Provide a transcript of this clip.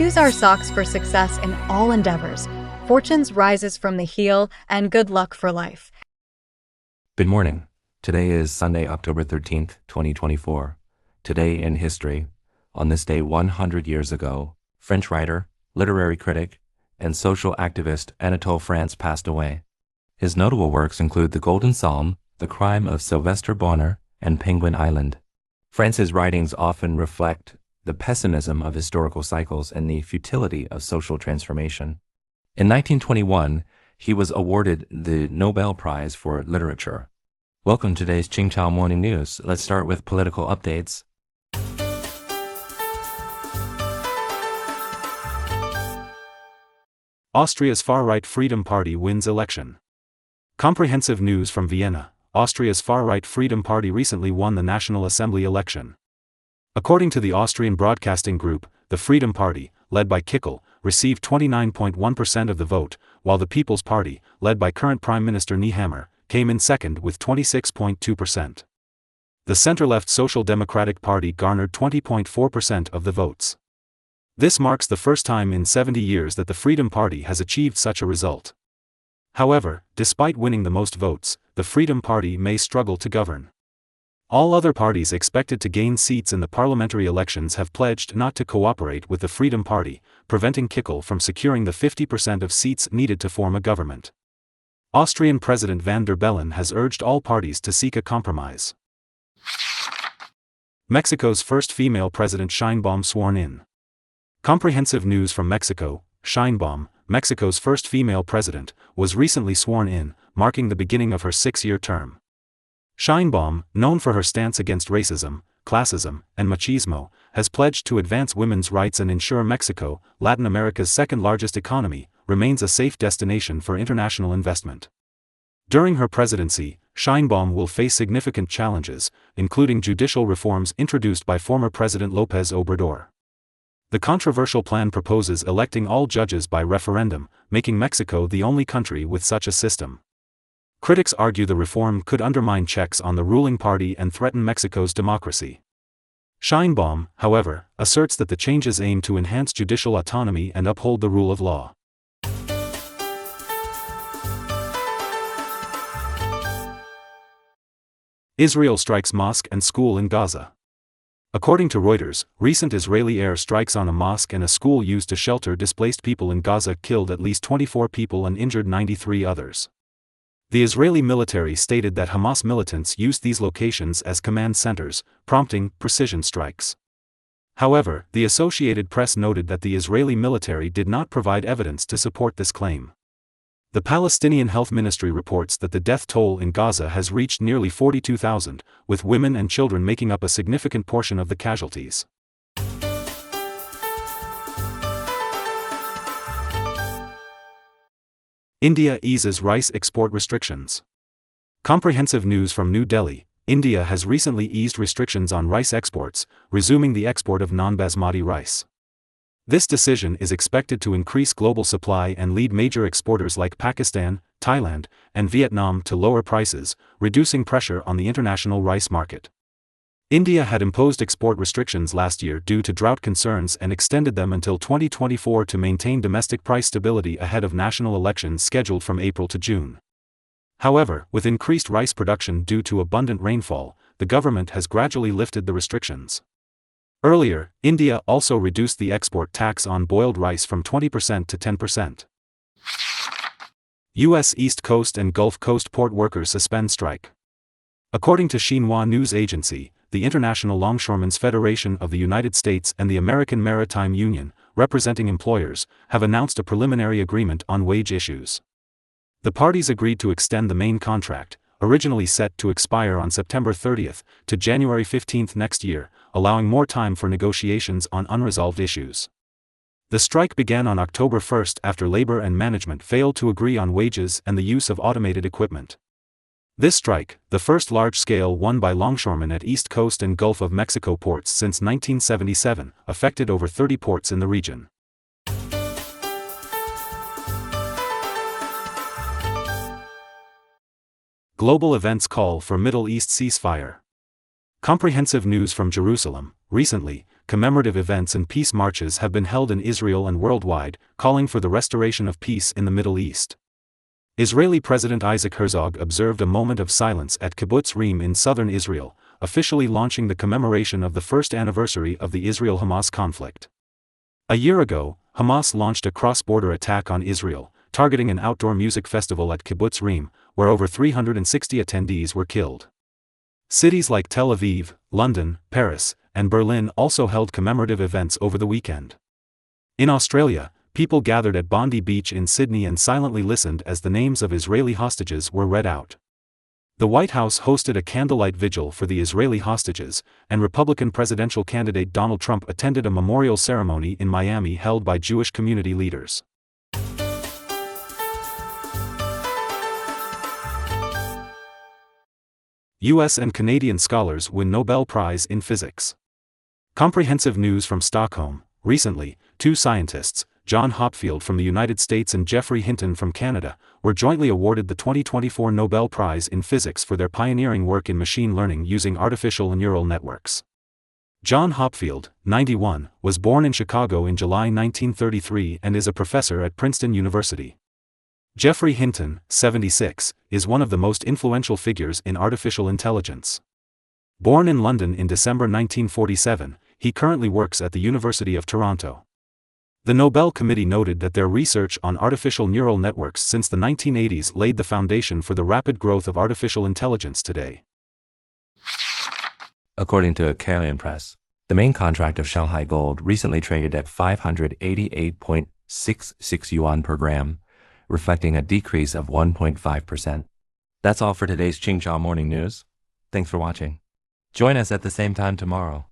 choose our socks for success in all endeavors. Fortunes rises from the heel, and good luck for life. Good morning. Today is Sunday, October 13th, 2024. Today in history, on this day 100 years ago, French writer, literary critic, and social activist Anatole France passed away. His notable works include The Golden Psalm, The Crime of Sylvester Bonner, and Penguin Island. France's writings often reflect the pessimism of historical cycles and the futility of social transformation. In 1921, he was awarded the Nobel Prize for Literature. Welcome to today's Qingchao Morning News. Let's start with political updates. Austria's far-right Freedom Party wins election. Comprehensive news from Vienna. Austria's far-right Freedom Party recently won the National Assembly election. According to the Austrian Broadcasting Group, the Freedom Party, led by Kickl, received 29.1% of the vote, while the People's Party, led by current Prime Minister Nehammer, came in second with 26.2%. The center-left Social Democratic Party garnered 20.4% of the votes. This marks the first time in 70 years that the Freedom Party has achieved such a result. However, despite winning the most votes, the Freedom Party may struggle to govern. All other parties expected to gain seats in the parliamentary elections have pledged not to cooperate with the Freedom Party, preventing Kickl from securing the 50% of seats needed to form a government. Austrian President van der Bellen has urged all parties to seek a compromise. Mexico's first female president Sheinbaum sworn in. Comprehensive news from Mexico. Sheinbaum, Mexico's first female president, was recently sworn in, marking the beginning of her 6-year term. Sheinbaum, known for her stance against racism, classism, and machismo, has pledged to advance women's rights and ensure Mexico, Latin America's second-largest economy, remains a safe destination for international investment. During her presidency, Sheinbaum will face significant challenges, including judicial reforms introduced by former President López Obrador. The controversial plan proposes electing all judges by referendum, making Mexico the only country with such a system. Critics argue the reform could undermine checks on the ruling party and threaten Mexico's democracy. Sheinbaum, however, asserts that the changes aim to enhance judicial autonomy and uphold the rule of law. Israel strikes mosque and school in Gaza. According to Reuters, recent Israeli air strikes on a mosque and a school used to shelter displaced people in Gaza killed at least 24 people and injured 93 others. The Israeli military stated that Hamas militants used these locations as command centers, prompting precision strikes. However, the Associated Press noted that the Israeli military did not provide evidence to support this claim. The Palestinian Health Ministry reports that the death toll in Gaza has reached nearly 42,000, with women and children making up a significant portion of the casualties. India eases rice export restrictions. Comprehensive news from New Delhi. India has recently eased restrictions on rice exports, resuming the export of non-basmati rice. This decision is expected to increase global supply and lead major exporters like Pakistan, Thailand, and Vietnam to lower prices, reducing pressure on the international rice market. India had imposed export restrictions last year due to drought concerns and extended them until 2024 to maintain domestic price stability ahead of national elections scheduled from April to June. However, with increased rice production due to abundant rainfall, the government has gradually lifted the restrictions. Earlier, India also reduced the export tax on boiled rice from 20% to 10%. U.S. East Coast and Gulf Coast port workers suspend strike. According to Xinhua News Agency, the International Longshoremen's Federation of the United States and the American Maritime Union, representing employers, have announced a preliminary agreement on wage issues. The parties agreed to extend the main contract, originally set to expire on September 30th, to January 15th next year, allowing more time for negotiations on unresolved issues. The strike began on October 1st after labor and management failed to agree on wages and the use of automated equipment. This strike, the first large-scale one by longshoremen at East Coast and Gulf of Mexico ports since 1977, affected over 30 ports in the region. Global events call for Middle East ceasefire. Comprehensive news from Jerusalem. Recently, commemorative events and peace marches have been held in Israel and worldwide, calling for the restoration of peace in the Middle East. Israeli President Isaac Herzog observed a moment of silence at Kibbutz Reem in southern Israel, officially launching the commemoration of the first anniversary of the Israel-Hamas conflict. A year ago, Hamas launched a cross-border attack on Israel, targeting an outdoor music festival at Kibbutz Reem, where over 360 attendees were killed. Cities like Tel Aviv, London, Paris, and Berlin also held commemorative events over the weekend. In Australia, people gathered at Bondi Beach in Sydney and silently listened as the names of Israeli hostages were read out. The White House hosted a candlelight vigil for the Israeli hostages, and Republican presidential candidate Donald Trump attended a memorial ceremony in Miami held by Jewish community leaders. U.S. and Canadian scholars win Nobel Prize in Physics. Comprehensive news from Stockholm. Recently, two scientists, John Hopfield from the United States and Geoffrey Hinton from Canada, were jointly awarded the 2024 Nobel Prize in Physics for their pioneering work in machine learning using artificial neural networks. John Hopfield, 91, was born in Chicago in July 1933 and is a professor at Princeton University. Geoffrey Hinton, 76, is one of the most influential figures in artificial intelligence. Born in London in December 1947, he currently works at the University of Toronto. The Nobel Committee noted that their research on artificial neural networks since the 1980s laid the foundation for the rapid growth of artificial intelligence today. According to Korean press, the main contract of Shanghai gold recently traded at 588.66 yuan per gram, reflecting a decrease of 1.5%. That's all for today's Qingzhou Morning News. Thanks for watching. Join us at the same time tomorrow.